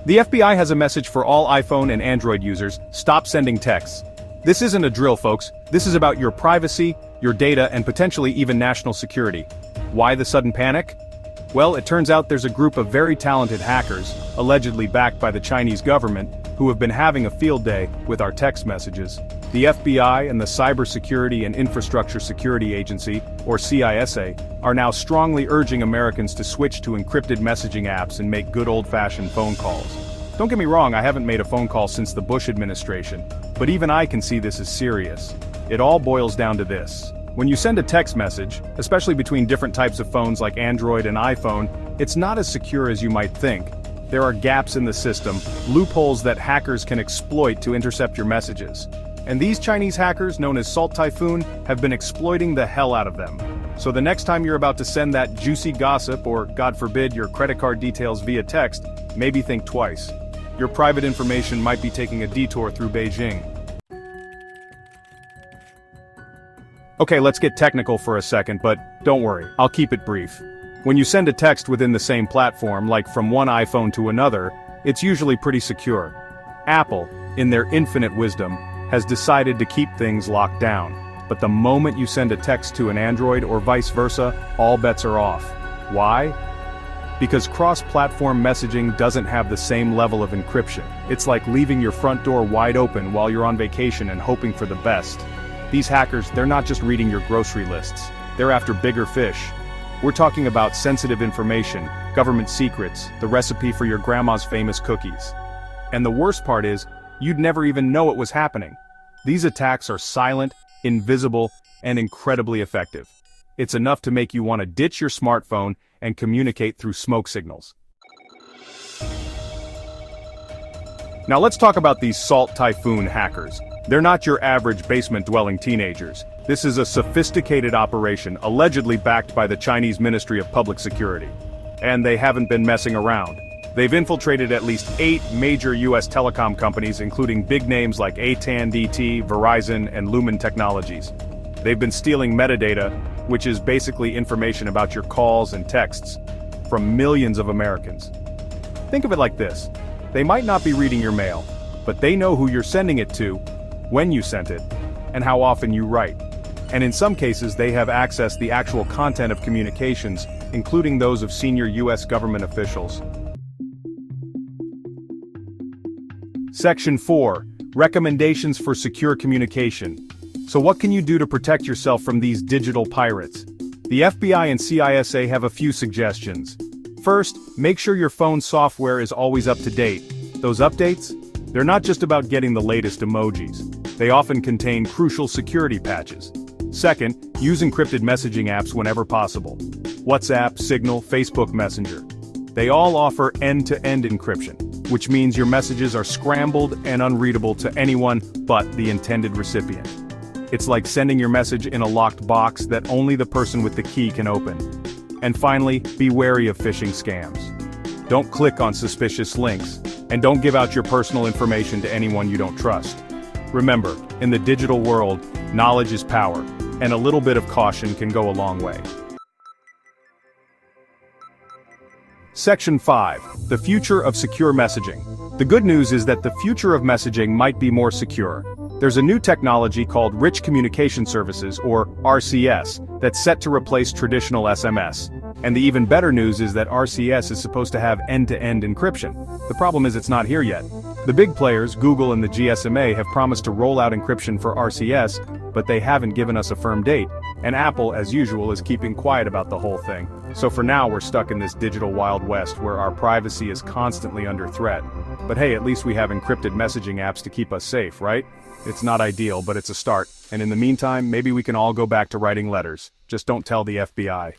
The FBI has a message for all iPhone and Android users: stop sending texts. This isn't a drill, folks. This is about your privacy, your data, and potentially even national security. Why the sudden panic? Well, it turns out there's a group of very talented hackers, allegedly backed by the Chinese government, who have been having a field day with our text messages. The FBI and the Cybersecurity and Infrastructure Security Agency, or CISA, are now strongly urging Americans to switch to encrypted messaging apps and make good old-fashioned phone calls. Don't get me wrong, I haven't made a phone call since the Bush administration, but even I can see this is serious. It all boils down to this. When you send a text message, especially between different types of phones like Android and iPhone, it's not as secure as you might think. There are gaps in the system, loopholes that hackers can exploit to intercept your messages. And these Chinese hackers, known as Typhoon, have been exploiting the hell out of them. So the next time you're about to send that juicy gossip or, God forbid, your credit card details via text, maybe think twice. Your private information might be taking a detour through Beijing. Okay, let's get technical for a second, but don't worry, I'll keep it brief. When you send a text within the same platform, like from one iPhone to another, it's usually pretty secure. Apple, in their infinite wisdom, has decided to keep things locked down. But the moment you send a text to an Android or vice versa, all bets are off. Why? Because cross-platform messaging doesn't have the same level of encryption. It's like leaving your front door wide open while you're on vacation and hoping for the best. These hackers, they're not just reading your grocery lists. They're after bigger fish. We're talking about sensitive information, government secrets, the recipe for your grandma's famous cookies. And the worst part is, you'd never even know it was happening. These attacks are silent, invisible, and incredibly effective. It's enough to make you want to ditch your smartphone and communicate through smoke signals. Now let's talk about these Typhoon hackers. They're not your average basement-dwelling teenagers. This is a sophisticated operation, allegedly backed by the Chinese Ministry of Public Security. And they haven't been messing around. They've infiltrated at least 8 major US telecom companies, including big names like AT&T, Verizon, and Lumen Technologies. They've been stealing metadata, which is basically information about your calls and texts, from millions of Americans. Think of it like this. They might not be reading your mail, but they know who you're sending it to, when you sent it, and how often you write. And in some cases they have accessed the actual content of communications, including those of senior US government officials. Section 4. Recommendations for secure communication. So what can you do to protect yourself from these digital pirates? The FBI and CISA have a few suggestions. First, make sure your phone's software is always up to date. Those updates? They're not just about getting the latest emojis. They often contain crucial security patches. Second, use encrypted messaging apps whenever possible. WhatsApp, Signal, Facebook Messenger. They all offer end-to-end encryption, which means your messages are scrambled and unreadable to anyone but the intended recipient. It's like sending your message in a locked box that only the person with the key can open. And finally, be wary of phishing scams. Don't click on suspicious links, and don't give out your personal information to anyone you don't trust. Remember, in the digital world, knowledge is power, and a little bit of caution can go a long way. Section 5. The future of secure messaging. The good news is that the future of messaging might be more secure. There's a new technology called Rich Communication Services, or RCS, that's set to replace traditional SMS. And the even better news is that RCS is supposed to have end-to-end encryption. The problem is it's not here yet. The big players, Google and the GSMA, have promised to roll out encryption for RCS, but they haven't given us a firm date. And Apple, as usual, is keeping quiet about the whole thing. So for now, we're stuck in this digital Wild West where our privacy is constantly under threat. But hey, at least we have encrypted messaging apps to keep us safe, right? It's not ideal, but it's a start. And in the meantime, maybe we can all go back to writing letters. Just don't tell the FBI.